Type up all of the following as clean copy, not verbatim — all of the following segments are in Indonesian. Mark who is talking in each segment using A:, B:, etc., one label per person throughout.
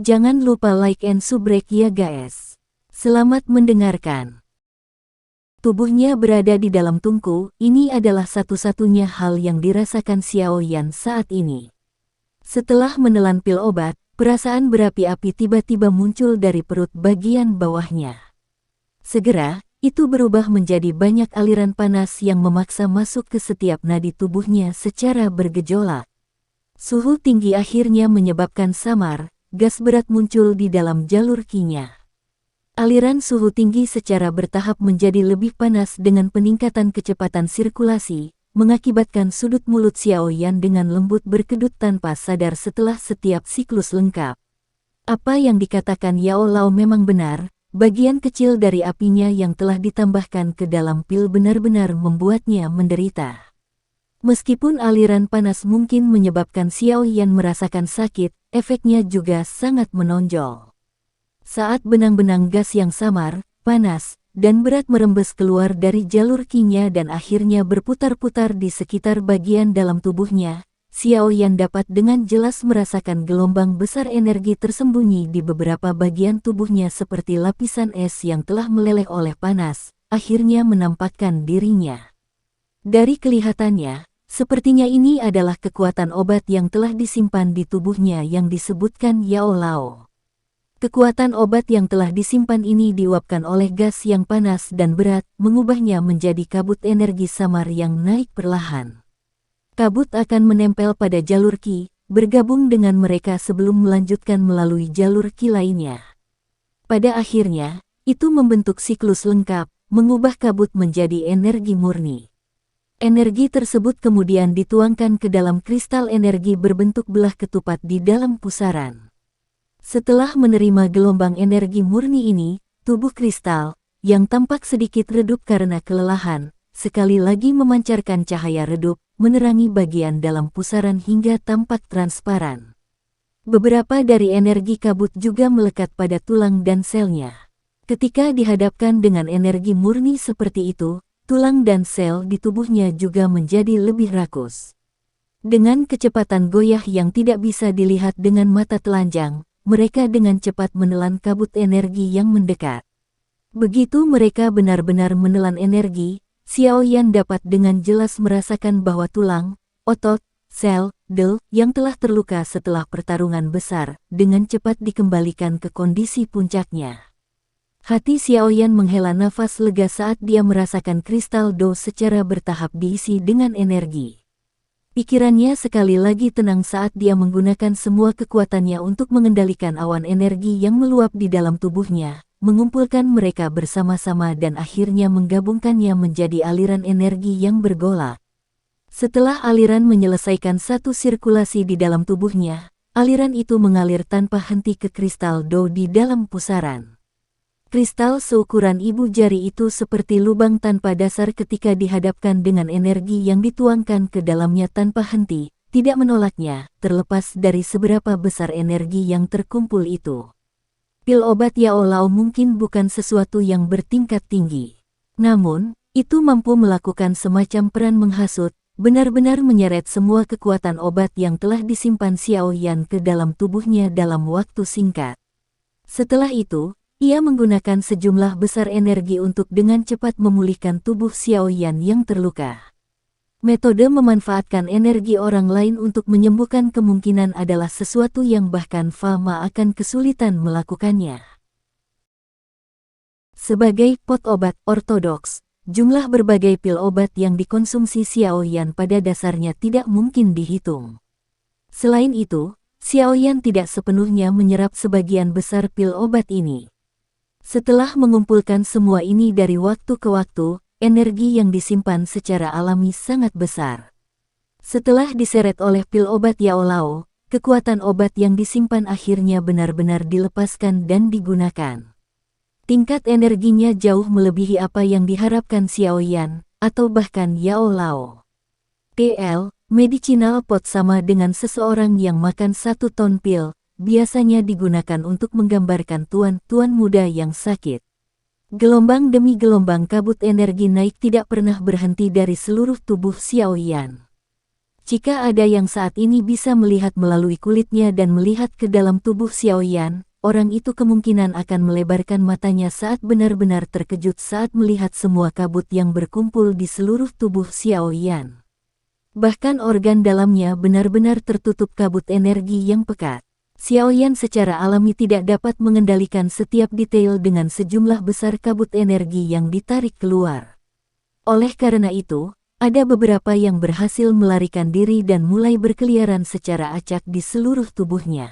A: Jangan lupa like and subscribe ya guys. Selamat mendengarkan. Tubuhnya berada di dalam tungku, ini adalah satu-satunya hal yang dirasakan Xiao Yan saat ini. Setelah menelan pil obat, perasaan berapi-api tiba-tiba muncul dari perut bagian bawahnya. Segera, itu berubah menjadi banyak aliran panas yang memaksa masuk ke setiap nadi tubuhnya secara bergejolak. Suhu tinggi akhirnya menyebabkan samar, gas berat muncul di dalam jalur Qi-nya. Aliran suhu tinggi secara bertahap menjadi lebih panas dengan peningkatan kecepatan sirkulasi, mengakibatkan sudut mulut Xiao Yan dengan lembut berkedut tanpa sadar setelah setiap siklus lengkap. Apa yang dikatakan Yao Lao memang benar, bagian kecil dari apinya yang telah ditambahkan ke dalam pil benar-benar membuatnya menderita. Meskipun aliran panas mungkin menyebabkan Xiao Yan merasakan sakit, efeknya juga sangat menonjol. Saat benang-benang gas yang samar, panas, dan berat merembes keluar dari jalur Qi-nya dan akhirnya berputar-putar di sekitar bagian dalam tubuhnya, Xiao Yan dapat dengan jelas merasakan gelombang besar energi tersembunyi di beberapa bagian tubuhnya seperti lapisan es yang telah meleleh oleh panas, akhirnya menampakkan dirinya. Dari kelihatannya, sepertinya ini adalah kekuatan obat yang telah disimpan di tubuhnya yang disebutkan Yao Lao. Kekuatan obat yang telah disimpan ini diuapkan oleh gas yang panas dan berat, mengubahnya menjadi kabut energi samar yang naik perlahan. Kabut akan menempel pada jalur Qi, bergabung dengan mereka sebelum melanjutkan melalui jalur Qi lainnya. Pada akhirnya, itu membentuk siklus lengkap, mengubah kabut menjadi energi murni. Energi tersebut kemudian dituangkan ke dalam kristal energi berbentuk belah ketupat di dalam pusaran. Setelah menerima gelombang energi murni ini, tubuh kristal, yang tampak sedikit redup karena kelelahan, sekali lagi memancarkan cahaya redup, menerangi bagian dalam pusaran hingga tampak transparan. Beberapa dari energi kabut juga melekat pada tulang dan selnya. Ketika dihadapkan dengan energi murni seperti itu, tulang dan sel di tubuhnya juga menjadi lebih rakus. Dengan kecepatan goyah yang tidak bisa dilihat dengan mata telanjang, mereka dengan cepat menelan kabut energi yang mendekat. Begitu mereka benar-benar menelan energi, Xiao Yan dapat dengan jelas merasakan bahwa tulang, otot, sel, yang telah terluka setelah pertarungan besar, dengan cepat dikembalikan ke kondisi puncaknya. Hati Xiao Yan menghela nafas lega saat dia merasakan kristal Do secara bertahap diisi dengan energi. Pikirannya sekali lagi tenang saat dia menggunakan semua kekuatannya untuk mengendalikan awan energi yang meluap di dalam tubuhnya, mengumpulkan mereka bersama-sama dan akhirnya menggabungkannya menjadi aliran energi yang bergolak. Setelah aliran menyelesaikan satu sirkulasi di dalam tubuhnya, aliran itu mengalir tanpa henti ke kristal Do di dalam pusaran. Kristal seukuran ibu jari itu seperti lubang tanpa dasar ketika dihadapkan dengan energi yang dituangkan ke dalamnya tanpa henti, tidak menolaknya, terlepas dari seberapa besar energi yang terkumpul itu. Pil obat Yao Lao mungkin bukan sesuatu yang bertingkat tinggi. Namun, itu mampu melakukan semacam peran menghasut, benar-benar menyeret semua kekuatan obat yang telah disimpan Xiao Yan ke dalam tubuhnya dalam waktu singkat. Setelah itu, ia menggunakan sejumlah besar energi untuk dengan cepat memulihkan tubuh Xiao Yan yang terluka. Metode memanfaatkan energi orang lain untuk menyembuhkan kemungkinan adalah sesuatu yang bahkan Fama akan kesulitan melakukannya. Sebagai pot obat ortodoks, jumlah berbagai pil obat yang dikonsumsi Xiao Yan pada dasarnya tidak mungkin dihitung. Selain itu, Xiao Yan tidak sepenuhnya menyerap sebagian besar pil obat ini. Setelah mengumpulkan semua ini dari waktu ke waktu, energi yang disimpan secara alami sangat besar. Setelah diseret oleh pil obat Yao Lao, kekuatan obat yang disimpan akhirnya benar-benar dilepaskan dan digunakan. Tingkat energinya jauh melebihi apa yang diharapkan Xiao Yan, atau bahkan Yao Lao. Medicinal pot sama dengan seseorang yang makan 1 ton pil, biasanya digunakan untuk menggambarkan tuan-tuan muda yang sakit. Gelombang demi gelombang kabut energi naik tidak pernah berhenti dari seluruh tubuh Xiao Yan. Jika ada yang saat ini bisa melihat melalui kulitnya dan melihat ke dalam tubuh Xiao Yan, orang itu kemungkinan akan melebarkan matanya saat benar-benar terkejut saat melihat semua kabut yang berkumpul di seluruh tubuh Xiao Yan. Bahkan organ dalamnya benar-benar tertutup kabut energi yang pekat. Xiao Yan secara alami tidak dapat mengendalikan setiap detail dengan sejumlah besar kabut energi yang ditarik keluar. Oleh karena itu, ada beberapa yang berhasil melarikan diri dan mulai berkeliaran secara acak di seluruh tubuhnya.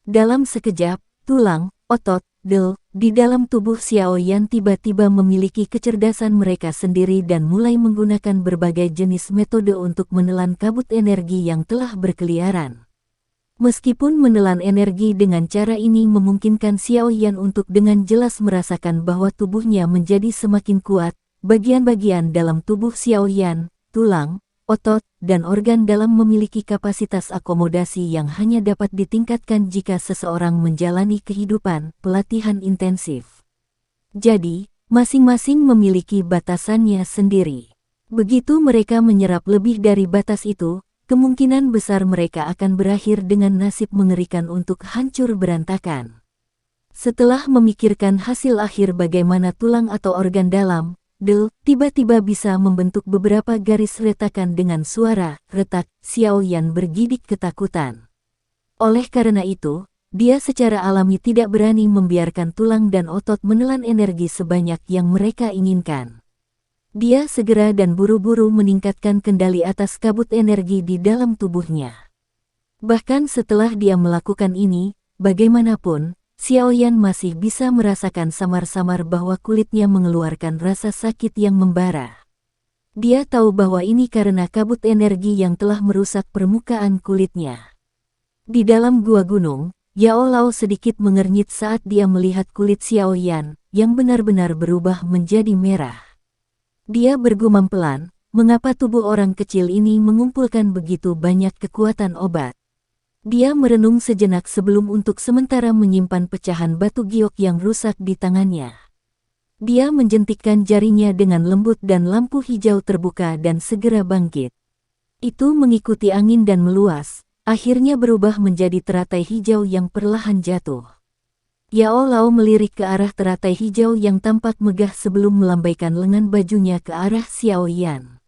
A: Dalam sekejap, tulang, otot, del, di dalam tubuh Xiao Yan tiba-tiba memiliki kecerdasan mereka sendiri dan mulai menggunakan berbagai jenis metode untuk menelan kabut energi yang telah berkeliaran. Meskipun menelan energi dengan cara ini memungkinkan Xiao Yan untuk dengan jelas merasakan bahwa tubuhnya menjadi semakin kuat, bagian-bagian dalam tubuh Xiao Yan, tulang, otot, dan organ dalam memiliki kapasitas akomodasi yang hanya dapat ditingkatkan jika seseorang menjalani kehidupan pelatihan intensif. Jadi, masing-masing memiliki batasannya sendiri. Begitu mereka menyerap lebih dari batas itu, kemungkinan besar mereka akan berakhir dengan nasib mengerikan untuk hancur berantakan. Setelah memikirkan hasil akhir bagaimana tulang atau organ dalam, del, tiba-tiba bisa membentuk beberapa garis retakan dengan suara retak. Xiao Yan bergidik ketakutan. Oleh karena itu, dia secara alami tidak berani membiarkan tulang dan otot menelan energi sebanyak yang mereka inginkan. Dia segera dan buru-buru meningkatkan kendali atas kabut energi di dalam tubuhnya. Bahkan setelah dia melakukan ini, bagaimanapun, Xiao Yan masih bisa merasakan samar-samar bahwa kulitnya mengeluarkan rasa sakit yang membara. Dia tahu bahwa ini karena kabut energi yang telah merusak permukaan kulitnya. Di dalam gua gunung, Yao Lao sedikit mengernyit saat dia melihat kulit Xiao Yan yang benar-benar berubah menjadi merah. Dia bergumam pelan, mengapa tubuh orang kecil ini mengumpulkan begitu banyak kekuatan obat. Dia merenung sejenak sebelum untuk sementara menyimpan pecahan batu giok yang rusak di tangannya. Dia menjentikkan jarinya dengan lembut dan lampu hijau terbuka dan segera bangkit. Itu mengikuti angin dan meluas, akhirnya berubah menjadi teratai hijau yang perlahan jatuh. Yao Lao melirik ke arah teratai hijau yang tampak megah sebelum melambaikan lengan bajunya ke arah Xiao Yan.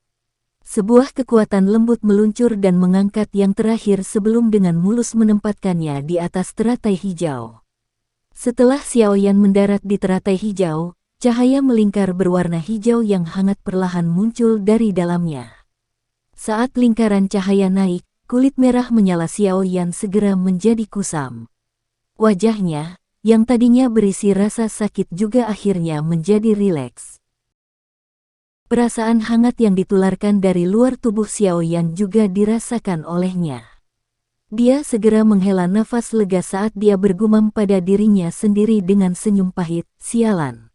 A: Sebuah kekuatan lembut meluncur dan mengangkat yang terakhir sebelum dengan mulus menempatkannya di atas teratai hijau. Setelah Xiao Yan mendarat di teratai hijau, cahaya melingkar berwarna hijau yang hangat perlahan muncul dari dalamnya. Saat lingkaran cahaya naik, kulit merah menyala Xiao Yan segera menjadi kusam. Wajahnya, yang tadinya berisi rasa sakit juga akhirnya menjadi rileks. Perasaan hangat yang ditularkan dari luar tubuh Xiao Yan juga dirasakan olehnya. Dia segera menghela nafas lega saat dia bergumam pada dirinya sendiri dengan senyum pahit, sialan.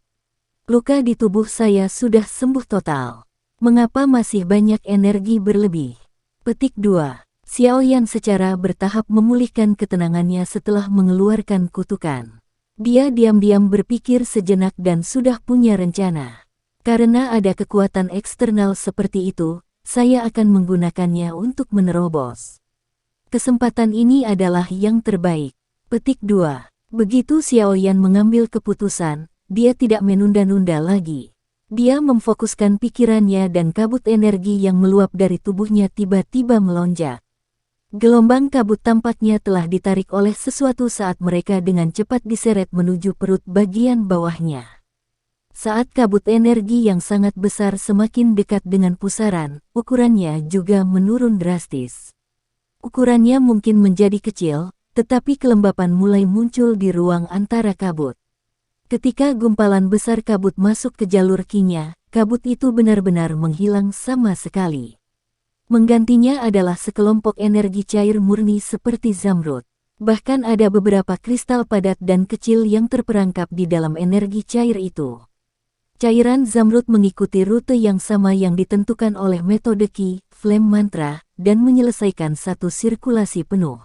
A: Luka di tubuh saya sudah sembuh total. Mengapa masih banyak energi berlebih? Petik 2. Xiao Yan secara bertahap memulihkan ketenangannya setelah mengeluarkan kutukan. Dia diam-diam berpikir sejenak dan sudah punya rencana. Karena ada kekuatan eksternal seperti itu, saya akan menggunakannya untuk menerobos. Kesempatan ini adalah yang terbaik. Petik 2. Begitu Xiao Yan mengambil keputusan, dia tidak menunda-nunda lagi. Dia memfokuskan pikirannya dan kabut energi yang meluap dari tubuhnya tiba-tiba melonjak. Gelombang kabut tampaknya telah ditarik oleh sesuatu saat mereka dengan cepat diseret menuju perut bagian bawahnya. Saat kabut energi yang sangat besar semakin dekat dengan pusaran, ukurannya juga menurun drastis. Ukurannya mungkin menjadi kecil, tetapi kelembapan mulai muncul di ruang antara kabut. Ketika gumpalan besar kabut masuk ke jalur Qi-nya, kabut itu benar-benar menghilang sama sekali. Menggantinya adalah sekelompok energi cair murni seperti zamrud. Bahkan ada beberapa kristal padat dan kecil yang terperangkap di dalam energi cair itu. Cairan zamrud mengikuti rute yang sama yang ditentukan oleh metode Qi, Flame Mantra, dan menyelesaikan satu sirkulasi penuh.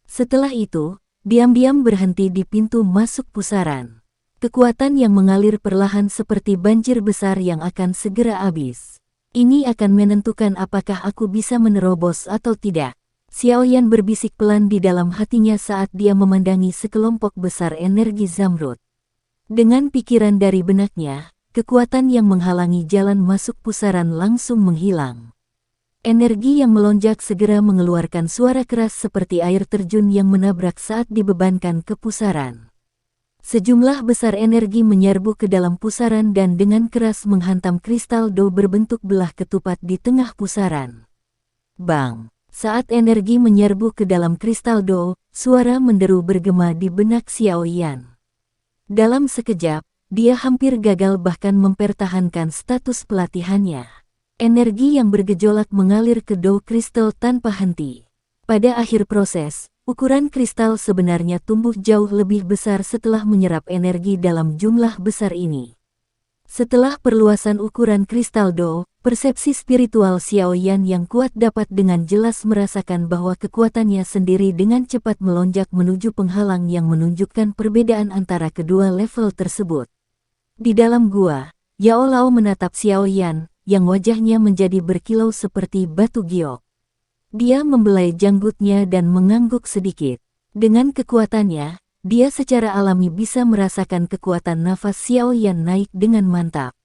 A: Setelah itu, diam-diam berhenti di pintu masuk pusaran. Kekuatan yang mengalir perlahan seperti banjir besar yang akan segera habis. Ini akan menentukan apakah aku bisa menerobos atau tidak. Xiaoyan berbisik pelan di dalam hatinya saat dia memandangi sekelompok besar energi Zamrud. Dengan pikiran dari benaknya, kekuatan yang menghalangi jalan masuk pusaran langsung menghilang. Energi yang melonjak segera mengeluarkan suara keras seperti air terjun yang menabrak saat dibebankan ke pusaran. Sejumlah besar energi menyerbu ke dalam pusaran dan dengan keras menghantam kristal Do berbentuk belah ketupat di tengah pusaran. Bang! Saat energi menyerbu ke dalam kristal Do, suara menderu bergema di benak Xiaoyan. Dalam sekejap, dia hampir gagal bahkan mempertahankan status pelatihannya. Energi yang bergejolak mengalir ke Do kristal tanpa henti. Pada akhir proses, ukuran kristal sebenarnya tumbuh jauh lebih besar setelah menyerap energi dalam jumlah besar ini. Setelah perluasan ukuran kristal Do, persepsi spiritual Xiaoyan yang kuat dapat dengan jelas merasakan bahwa kekuatannya sendiri dengan cepat melonjak menuju penghalang yang menunjukkan perbedaan antara kedua level tersebut. Di dalam gua, Yao Lao menatap Xiaoyan, yang wajahnya menjadi berkilau seperti batu giok. Dia membelai janggutnya dan mengangguk sedikit. Dengan kekuatannya, dia secara alami bisa merasakan kekuatan nafas Xiaoyan naik dengan mantap.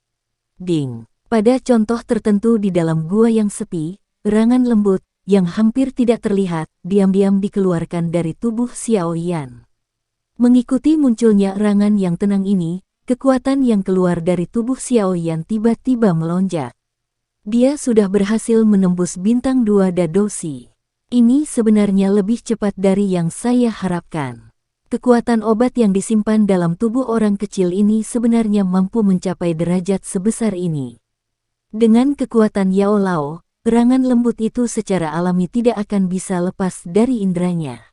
A: Ding! Pada contoh tertentu di dalam gua yang sepi, erangan lembut, yang hampir tidak terlihat, diam-diam dikeluarkan dari tubuh Xiaoyan. Mengikuti munculnya erangan yang tenang ini, kekuatan yang keluar dari tubuh Xiaoyan tiba-tiba melonjak. Dia sudah berhasil menembus bintang 2 Dadoshi. Ini sebenarnya lebih cepat dari yang saya harapkan. Kekuatan obat yang disimpan dalam tubuh orang kecil ini sebenarnya mampu mencapai derajat sebesar ini. Dengan kekuatan Yao Lao, erangan lembut itu secara alami tidak akan bisa lepas dari indranya.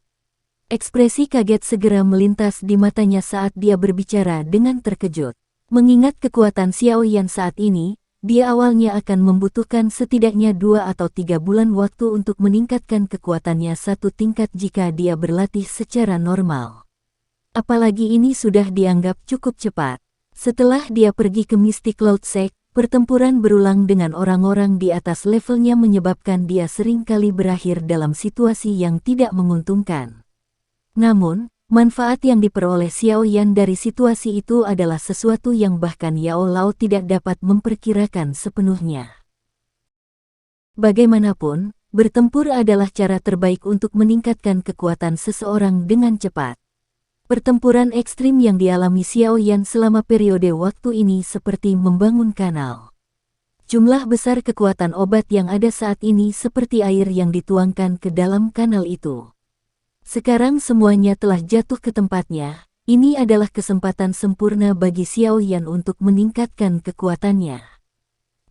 A: Ekspresi kaget segera melintas di matanya saat dia berbicara dengan terkejut. Mengingat kekuatan Xiaoyan saat ini, dia awalnya akan membutuhkan setidaknya 2 atau 3 bulan waktu untuk meningkatkan kekuatannya satu tingkat jika dia berlatih secara normal. Apalagi ini sudah dianggap cukup cepat. Setelah dia pergi ke Mystic Cloud Sect, pertempuran berulang dengan orang-orang di atas levelnya menyebabkan dia sering kali berakhir dalam situasi yang tidak menguntungkan. Namun, manfaat yang diperoleh Xiaoyan dari situasi itu adalah sesuatu yang bahkan Yao Lao tidak dapat memperkirakan sepenuhnya. Bagaimanapun, bertempur adalah cara terbaik untuk meningkatkan kekuatan seseorang dengan cepat. Pertempuran ekstrim yang dialami Xiaoyan selama periode waktu ini seperti membangun kanal. Jumlah besar kekuatan obat yang ada saat ini seperti air yang dituangkan ke dalam kanal itu. Sekarang semuanya telah jatuh ke tempatnya. Ini adalah kesempatan sempurna bagi Xiaoyan untuk meningkatkan kekuatannya.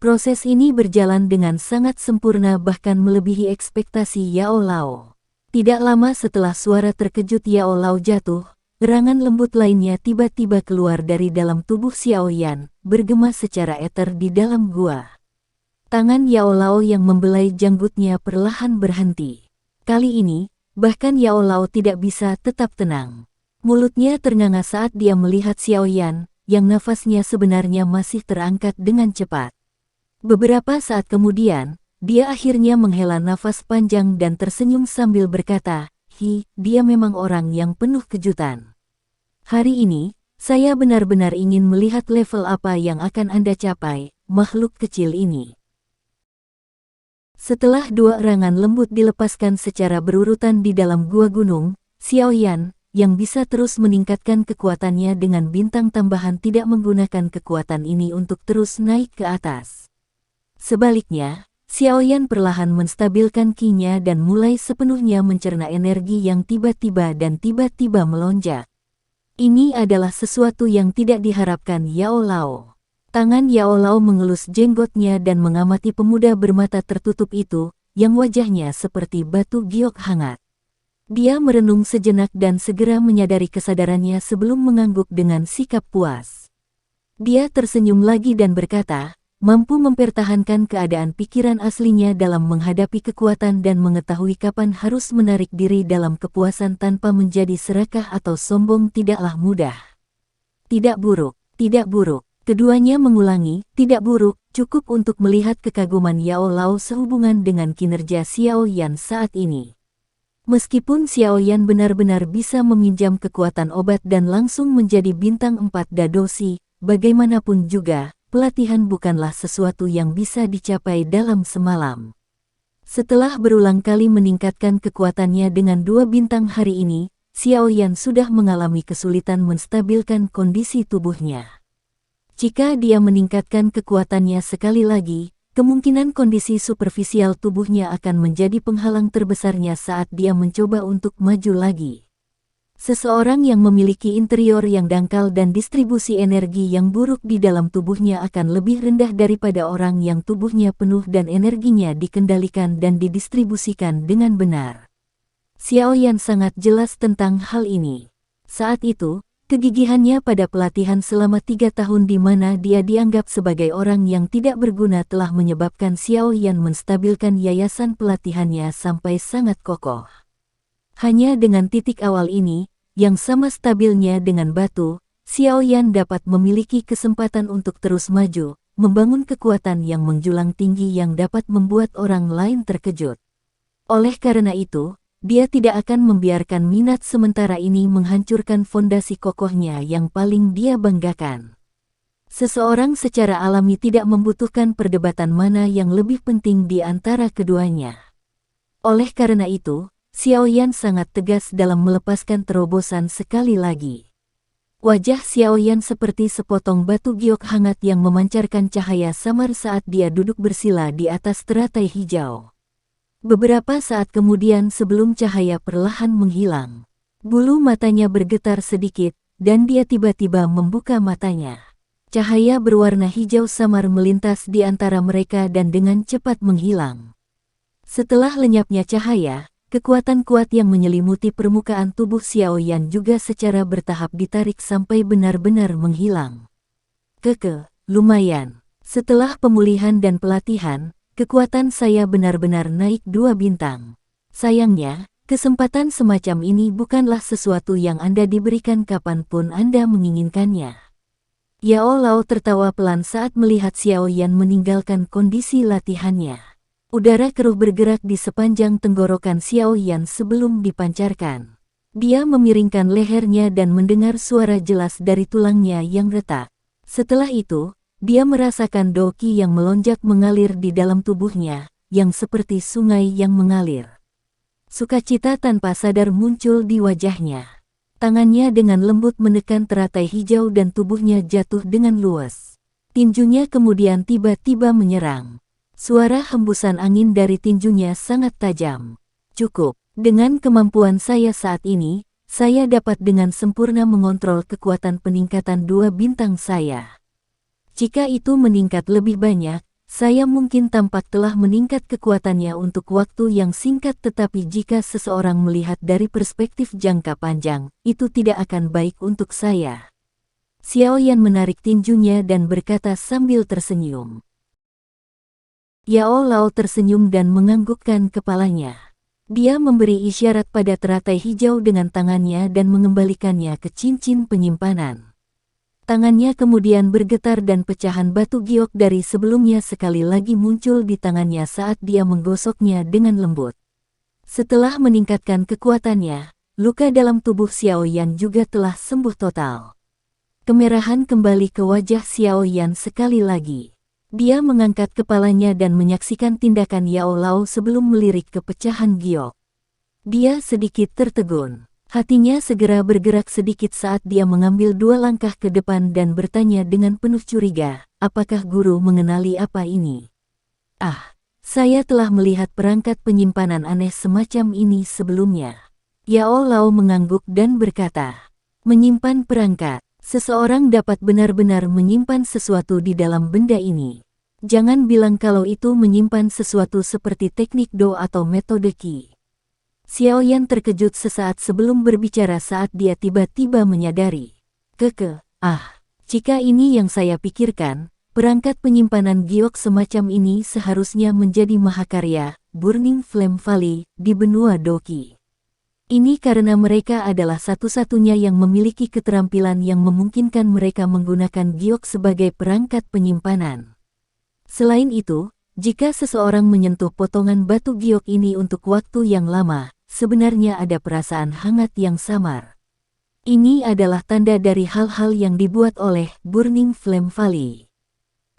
A: Proses ini berjalan dengan sangat sempurna bahkan melebihi ekspektasi Yao Lao. Tidak lama setelah suara terkejut Yao Lao jatuh, erangan lembut lainnya tiba-tiba keluar dari dalam tubuh Xiaoyan, bergema secara eter di dalam gua. Tangan Yao Lao yang membelai janggutnya perlahan berhenti. Kali ini, bahkan Yao Lao tidak bisa tetap tenang. Mulutnya ternganga saat dia melihat Xiaoyan, yang nafasnya sebenarnya masih terangkat dengan cepat. Beberapa saat kemudian, dia akhirnya menghela nafas panjang dan tersenyum sambil berkata, dia memang orang yang penuh kejutan. Hari ini, saya benar-benar ingin melihat level apa yang akan Anda capai, makhluk kecil ini. Setelah 2 erangan lembut dilepaskan secara berurutan di dalam gua gunung, Xiaoyan, yang bisa terus meningkatkan kekuatannya dengan bintang tambahan tidak menggunakan kekuatan ini untuk terus naik ke atas. Sebaliknya, Xiaoyan perlahan menstabilkan ki-nya dan mulai sepenuhnya mencerna energi yang tiba-tiba dan tiba-tiba melonjak. Ini adalah sesuatu yang tidak diharapkan Yao Lao. Tangan Yao Lao mengelus jenggotnya dan mengamati pemuda bermata tertutup itu, yang wajahnya seperti batu giok hangat. Dia merenung sejenak dan segera menyadari kesadarannya sebelum mengangguk dengan sikap puas. Dia tersenyum lagi dan berkata, mampu mempertahankan keadaan pikiran aslinya dalam menghadapi kekuatan dan mengetahui kapan harus menarik diri dalam kepuasan tanpa menjadi serakah atau sombong tidaklah mudah. Tidak buruk, tidak buruk. Keduanya mengulangi, tidak buruk, cukup untuk melihat kekaguman Yao Lao sehubungan dengan kinerja Xiao Yan saat ini. Meskipun Xiao Yan benar-benar bisa meminjam kekuatan obat dan langsung menjadi bintang 4 Dadoshi, bagaimanapun juga, pelatihan bukanlah sesuatu yang bisa dicapai dalam semalam. Setelah berulang kali meningkatkan kekuatannya dengan 2 bintang hari ini, Xiao Yan sudah mengalami kesulitan menstabilkan kondisi tubuhnya. Jika dia meningkatkan kekuatannya sekali lagi, kemungkinan kondisi superfisial tubuhnya akan menjadi penghalang terbesarnya saat dia mencoba untuk maju lagi. Seseorang yang memiliki interior yang dangkal dan distribusi energi yang buruk di dalam tubuhnya akan lebih rendah daripada orang yang tubuhnya penuh dan energinya dikendalikan dan didistribusikan dengan benar. Xiao Yan sangat jelas tentang hal ini. Saat itu, kegigihannya pada pelatihan selama 3 tahun di mana dia dianggap sebagai orang yang tidak berguna telah menyebabkan Xiao Yan menstabilkan yayasan pelatihannya sampai sangat kokoh. Hanya dengan titik awal ini, yang sama stabilnya dengan batu, Xiao Yan dapat memiliki kesempatan untuk terus maju, membangun kekuatan yang menjulang tinggi yang dapat membuat orang lain terkejut. Oleh karena itu, dia tidak akan membiarkan minat sementara ini menghancurkan fondasi kokohnya yang paling dia banggakan. Seseorang secara alami tidak membutuhkan perdebatan mana yang lebih penting di antara keduanya. Oleh karena itu, Xiao Yan sangat tegas dalam melepaskan terobosan sekali lagi. Wajah Xiao Yan seperti sepotong batu giok hangat yang memancarkan cahaya samar saat dia duduk bersila di atas teratai hijau. Beberapa saat kemudian sebelum cahaya perlahan menghilang, bulu matanya bergetar sedikit, dan dia tiba-tiba membuka matanya. Cahaya berwarna hijau samar melintas di antara mereka dan dengan cepat menghilang. Setelah lenyapnya cahaya, kekuatan kuat yang menyelimuti permukaan tubuh Xiao Yan juga secara bertahap ditarik sampai benar-benar menghilang. Lumayan. Setelah pemulihan dan pelatihan, kekuatan saya benar-benar naik 2 bintang. Sayangnya, kesempatan semacam ini bukanlah sesuatu yang Anda diberikan kapanpun Anda menginginkannya. Yao Lao tertawa pelan saat melihat Xiao Yan meninggalkan kondisi latihannya. Udara keruh bergerak di sepanjang tenggorokan Xiao Yan sebelum dipancarkan. Dia memiringkan lehernya dan mendengar suara jelas dari tulangnya yang retak. Setelah itu, dia merasakan doqi yang melonjak mengalir di dalam tubuhnya, yang seperti sungai yang mengalir. Sukacita tanpa sadar muncul di wajahnya. Tangannya dengan lembut menekan teratai hijau dan tubuhnya jatuh dengan luas. Tinjunya kemudian tiba-tiba menyerang. Suara hembusan angin dari tinjunya sangat tajam. Cukup, dengan kemampuan saya saat ini, saya dapat dengan sempurna mengontrol kekuatan peningkatan 2 bintang saya. Jika itu meningkat lebih banyak, saya mungkin tampak telah meningkat kekuatannya untuk waktu yang singkat, tetapi jika seseorang melihat dari perspektif jangka panjang, itu tidak akan baik untuk saya. Xiao Yan menarik tinjunya dan berkata sambil tersenyum. Yao Lao tersenyum dan menganggukkan kepalanya. Dia memberi isyarat pada teratai hijau dengan tangannya dan mengembalikannya ke cincin penyimpanan. Tangannya kemudian bergetar dan pecahan batu giok dari sebelumnya sekali lagi muncul di tangannya saat dia menggosoknya dengan lembut. Setelah meningkatkan kekuatannya, luka dalam tubuh Xiao Yan juga telah sembuh total. Kemerahan kembali ke wajah Xiao Yan sekali lagi. Dia mengangkat kepalanya dan menyaksikan tindakan Yao Lao sebelum melirik ke pecahan giok. Dia sedikit tertegun. Hatinya segera bergerak sedikit saat dia mengambil 2 langkah ke depan dan bertanya dengan penuh curiga, apakah guru mengenali apa ini? Saya telah melihat perangkat penyimpanan aneh semacam ini sebelumnya. Yao Lao mengangguk dan berkata, menyimpan perangkat. Seseorang dapat benar-benar menyimpan sesuatu di dalam benda ini. Jangan bilang kalau itu menyimpan sesuatu seperti teknik Do atau metode Qi. Xiao Yan terkejut sesaat sebelum berbicara saat dia tiba-tiba menyadari. Jika ini yang saya pikirkan, perangkat penyimpanan giok semacam ini seharusnya menjadi mahakarya, Burning Flame Valley, di benua Doqi. Ini karena mereka adalah satu-satunya yang memiliki keterampilan yang memungkinkan mereka menggunakan giok sebagai perangkat penyimpanan. Selain itu, jika seseorang menyentuh potongan batu giok ini untuk waktu yang lama, sebenarnya ada perasaan hangat yang samar. Ini adalah tanda dari hal-hal yang dibuat oleh Burning Flame Valley.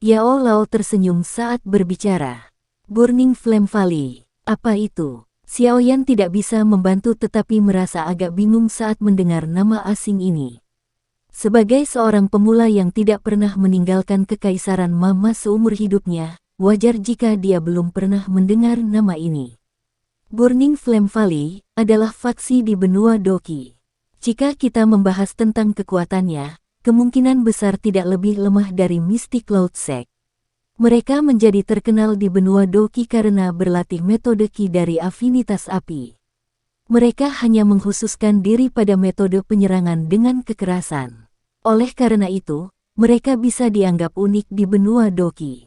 A: Yao Lao tersenyum saat berbicara. Burning Flame Valley, apa itu? Xiaoyan tidak bisa membantu tetapi merasa agak bingung saat mendengar nama asing ini. Sebagai seorang pemula yang tidak pernah meninggalkan kekaisaran Mama seumur hidupnya, wajar jika dia belum pernah mendengar nama ini. Burning Flame Valley adalah faksi di benua Doki. Jika kita membahas tentang kekuatannya, kemungkinan besar tidak lebih lemah dari Mystic Cloud Sect. Mereka menjadi terkenal di benua Doki karena berlatih metode Ki dari afinitas api. Mereka hanya mengkhususkan diri pada metode penyerangan dengan kekerasan. Oleh karena itu, mereka bisa dianggap unik di benua Doki.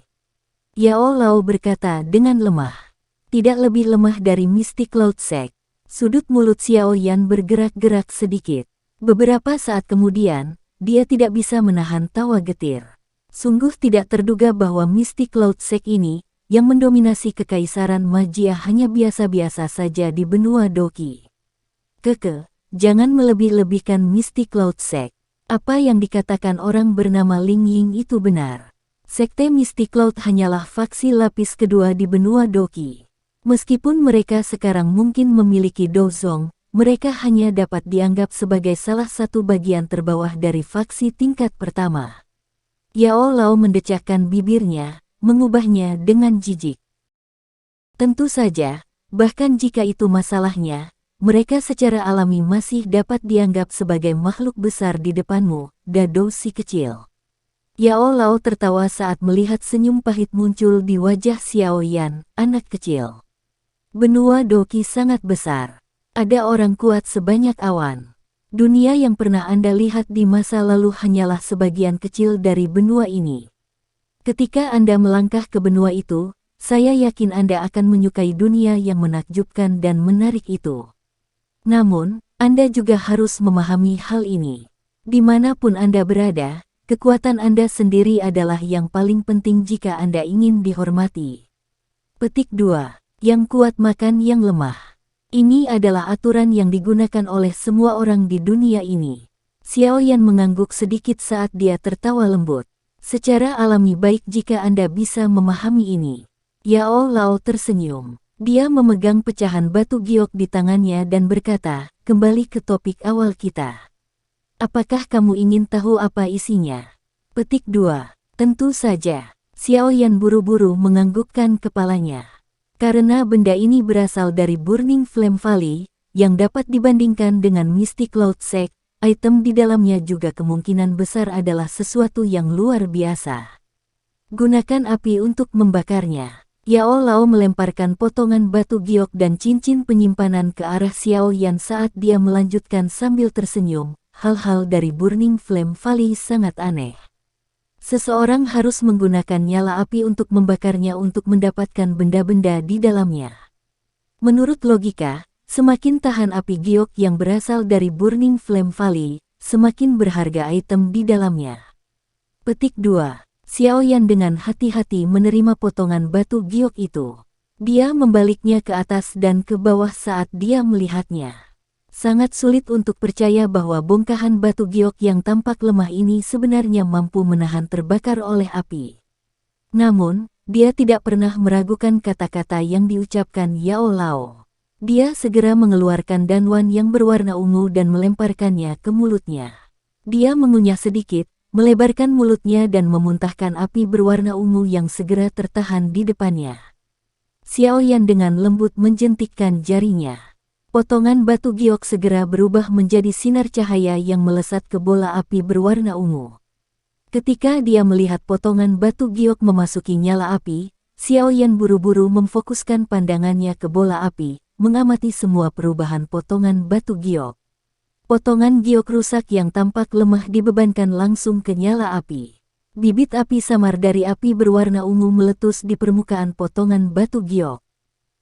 A: Yao Lao berkata dengan lemah. Tidak lebih lemah dari Mystic Cloud Sect. Sudut mulut Xiaoyan bergerak-gerak sedikit. Beberapa saat kemudian, dia tidak bisa menahan tawa getir. Sungguh tidak terduga bahwa Mystic Cloud Sect ini, yang mendominasi kekaisaran magia hanya biasa-biasa saja di benua Doki. Jangan melebih-lebihkan Mystic Cloud Sect. Apa yang dikatakan orang bernama Ling Ying itu benar. Sekte Mystic Cloud hanyalah faksi lapis kedua di benua Doki. Meskipun mereka sekarang mungkin memiliki dozong, mereka hanya dapat dianggap sebagai salah satu bagian terbawah dari faksi tingkat pertama. Yao Lao mendecakkan bibirnya, mengubahnya dengan jijik. Tentu saja, bahkan jika itu masalahnya, mereka secara alami masih dapat dianggap sebagai makhluk besar di depanmu, Dado si kecil. Yao Lao tertawa saat melihat senyum pahit muncul di wajah Xiaoyan, anak kecil. Benua Doki sangat besar. Ada orang kuat sebanyak awan. Dunia yang pernah Anda lihat di masa lalu hanyalah sebagian kecil dari benua ini. Ketika Anda melangkah ke benua itu, saya yakin Anda akan menyukai dunia yang menakjubkan dan menarik itu. Namun, Anda juga harus memahami hal ini. Dimanapun Anda berada, kekuatan Anda sendiri adalah yang paling penting jika Anda ingin dihormati. Petik 2. Yang kuat makan yang lemah. Ini adalah aturan yang digunakan oleh semua orang di dunia ini. Xiaoyan mengangguk sedikit saat dia tertawa lembut. Secara alami baik jika Anda bisa memahami ini. Yao Lao tersenyum. Dia memegang pecahan batu giok di tangannya dan berkata, kembali ke topik awal kita. Apakah kamu ingin tahu apa isinya? Petik 2. Tentu saja. Xiaoyan buru-buru menganggukkan kepalanya. Karena benda ini berasal dari Burning Flame Valley, yang dapat dibandingkan dengan Mystic Cloud Sect, item di dalamnya juga kemungkinan besar adalah sesuatu yang luar biasa. Gunakan api untuk membakarnya. Yao Lao melemparkan potongan batu giok dan cincin penyimpanan ke arah Xiaoyan saat dia melanjutkan sambil tersenyum. Hal-hal dari Burning Flame Valley sangat aneh. Seseorang harus menggunakan nyala api untuk membakarnya untuk mendapatkan benda-benda di dalamnya. Menurut logika, semakin tahan api giok yang berasal dari Burning Flame Valley, semakin berharga item di dalamnya. Petik 2. Xiaoyan dengan hati-hati menerima potongan batu giok itu. Dia membaliknya ke atas dan ke bawah saat dia melihatnya. Sangat sulit untuk percaya bahwa bongkahan batu giok yang tampak lemah ini sebenarnya mampu menahan terbakar oleh api. Namun, dia tidak pernah meragukan kata-kata yang diucapkan Yao Lao. Dia segera mengeluarkan danwan yang berwarna ungu dan melemparkannya ke mulutnya. Dia mengunyah sedikit, melebarkan mulutnya dan memuntahkan api berwarna ungu yang segera tertahan di depannya. Xiaoyan dengan lembut menjentikkan jarinya. Potongan batu giok segera berubah menjadi sinar cahaya yang melesat ke bola api berwarna ungu. Ketika dia melihat potongan batu giok memasuki nyala api, Xiaoyan buru-buru memfokuskan pandangannya ke bola api, mengamati semua perubahan potongan batu giok. Potongan giok rusak yang tampak lemah dibebankan langsung ke nyala api. Bibit api samar dari api berwarna ungu meletus di permukaan potongan batu giok.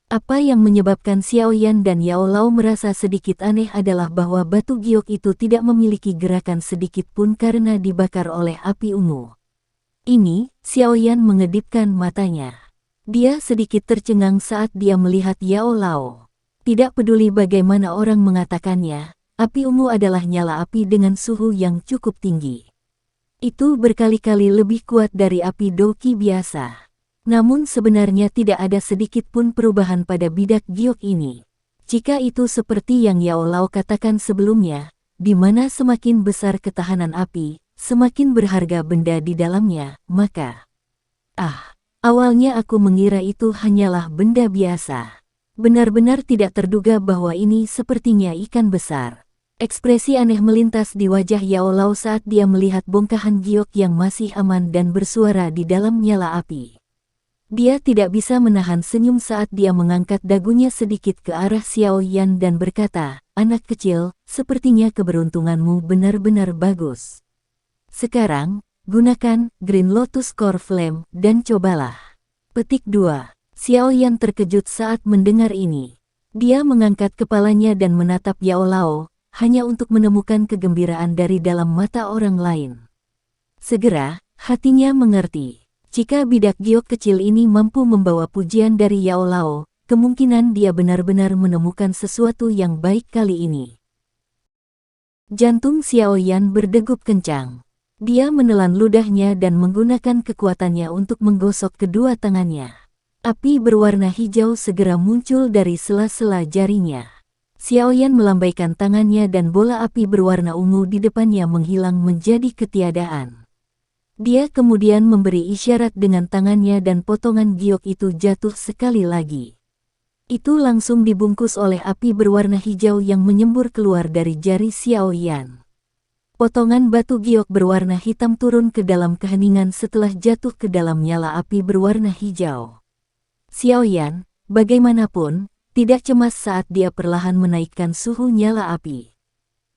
A: Apa yang menyebabkan Xiao Yan dan Yao Lao merasa sedikit aneh adalah bahwa batu giok itu tidak memiliki gerakan sedikit pun karena dibakar oleh api ungu. Ini, Xiao Yan mengedipkan matanya. Dia sedikit tercengang saat dia melihat Yao Lao. Tidak peduli bagaimana orang mengatakannya, api ungu adalah nyala api dengan suhu yang cukup tinggi. Itu berkali-kali lebih kuat dari api doki biasa. Namun sebenarnya tidak ada sedikit pun perubahan pada bidak giok ini. Jika itu seperti yang Yao Lao katakan sebelumnya, di mana semakin besar ketahanan api, semakin berharga benda di dalamnya, maka... awalnya aku mengira itu hanyalah benda biasa. Benar-benar tidak terduga bahwa ini sepertinya ikan besar. Ekspresi aneh melintas di wajah Yao Lao saat dia melihat bongkahan giok yang masih aman dan bersuara di dalam nyala api. Dia tidak bisa menahan senyum saat dia mengangkat dagunya sedikit ke arah Xiao Yan dan berkata, "Anak kecil, sepertinya keberuntunganmu benar-benar bagus. Sekarang, gunakan Green Lotus Core Flame dan cobalah." Petik 2. Xiao Yan terkejut saat mendengar ini. Dia mengangkat kepalanya dan menatap Yao Lao, hanya untuk menemukan kegembiraan dari dalam mata orang lain. Segera, hatinya mengerti. Jika bidak giok kecil ini mampu membawa pujian dari Yao Lao, kemungkinan dia benar-benar menemukan sesuatu yang baik kali ini. Jantung Xiao Yan berdegup kencang. Dia menelan ludahnya dan menggunakan kekuatannya untuk menggosok kedua tangannya. Api berwarna hijau segera muncul dari sela-sela jarinya. Xiao Yan melambaikan tangannya dan bola api berwarna ungu di depannya menghilang menjadi ketiadaan. Dia kemudian memberi isyarat dengan tangannya dan potongan giok itu jatuh sekali lagi. Itu langsung dibungkus oleh api berwarna hijau yang menyembur keluar dari jari Xiao Yan. Potongan batu giok berwarna hitam turun ke dalam keheningan setelah jatuh ke dalam nyala api berwarna hijau. Xiao Yan, bagaimanapun, tidak cemas saat dia perlahan menaikkan suhu nyala api.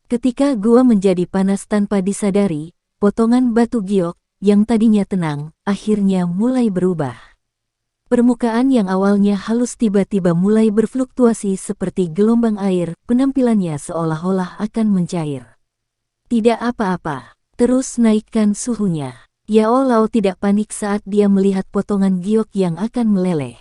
A: Ketika gua menjadi panas tanpa disadari, potongan batu giok, yang tadinya tenang, akhirnya mulai berubah. Permukaan yang awalnya halus tiba-tiba mulai berfluktuasi seperti gelombang air, penampilannya seolah-olah akan mencair. Tidak apa-apa, terus naikkan suhunya. Yao Lao tidak panik saat dia melihat potongan giok yang akan meleleh.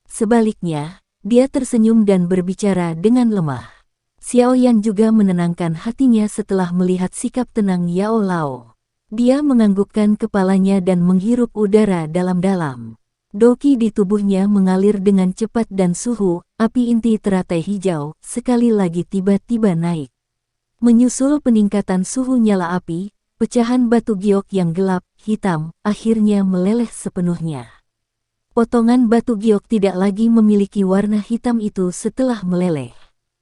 A: Sebaliknya, dia tersenyum dan berbicara dengan lemah. Xiao Yan juga menenangkan hatinya setelah melihat sikap tenang Yao Lao. Dia menganggukkan kepalanya dan menghirup udara dalam-dalam. Doki di tubuhnya mengalir dengan cepat dan suhu, api inti teratai hijau, sekali lagi tiba-tiba naik. Menyusul peningkatan suhu nyala api, pecahan batu giok yang gelap, hitam, akhirnya meleleh sepenuhnya. Potongan batu giok tidak lagi memiliki warna hitam itu setelah meleleh.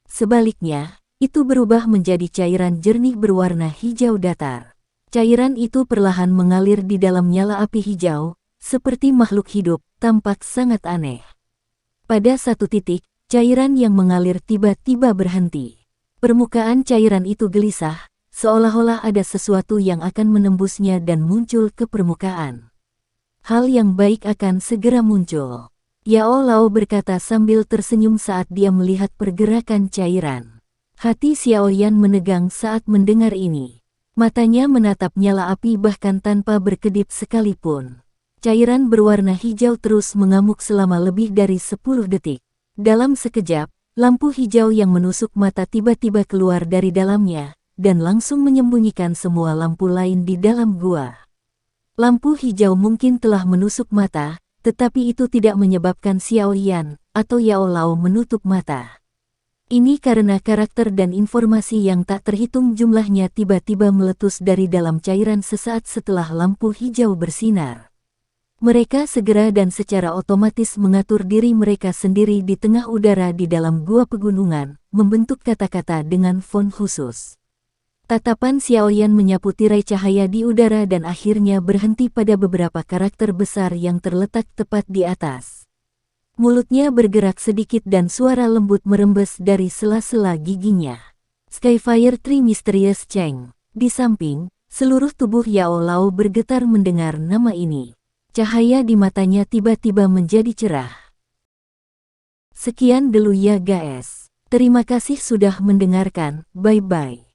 A: Sebaliknya, itu berubah menjadi cairan jernih berwarna hijau datar. Cairan itu perlahan mengalir di dalam nyala api hijau, seperti makhluk hidup, tampak sangat aneh. Pada satu titik, cairan yang mengalir tiba-tiba berhenti. Permukaan cairan itu gelisah, seolah-olah ada sesuatu yang akan menembusnya dan muncul ke permukaan. Hal yang baik akan segera muncul. Yao Lao berkata sambil tersenyum saat dia melihat pergerakan cairan. Hati Xiao Yan menegang saat mendengar ini. Matanya menatap nyala api bahkan tanpa berkedip sekalipun. Cairan berwarna hijau terus mengamuk selama lebih dari 10 detik. Dalam sekejap, lampu hijau yang menusuk mata tiba-tiba keluar dari dalamnya, dan langsung menyembunyikan semua lampu lain di dalam gua. Lampu hijau mungkin telah menusuk mata, tetapi itu tidak menyebabkan Xiao Yan atau Yao Lao menutup mata. Ini karena karakter dan informasi yang tak terhitung jumlahnya tiba-tiba meletus dari dalam cairan sesaat setelah lampu hijau bersinar. Mereka segera dan secara otomatis mengatur diri mereka sendiri di tengah udara di dalam gua pegunungan, membentuk kata-kata dengan font khusus. Tatapan Xiao Yan menyapu tirai cahaya di udara dan akhirnya berhenti pada beberapa karakter besar yang terletak tepat di atas. Mulutnya bergerak sedikit dan suara lembut merembes dari sela-sela giginya. Skyfire Tree Mysterious Cheng. Di samping, seluruh tubuh Yao Lao bergetar mendengar nama ini. Cahaya di matanya tiba-tiba menjadi cerah. Sekian dulu ya guys. Terima kasih sudah mendengarkan. Bye-bye.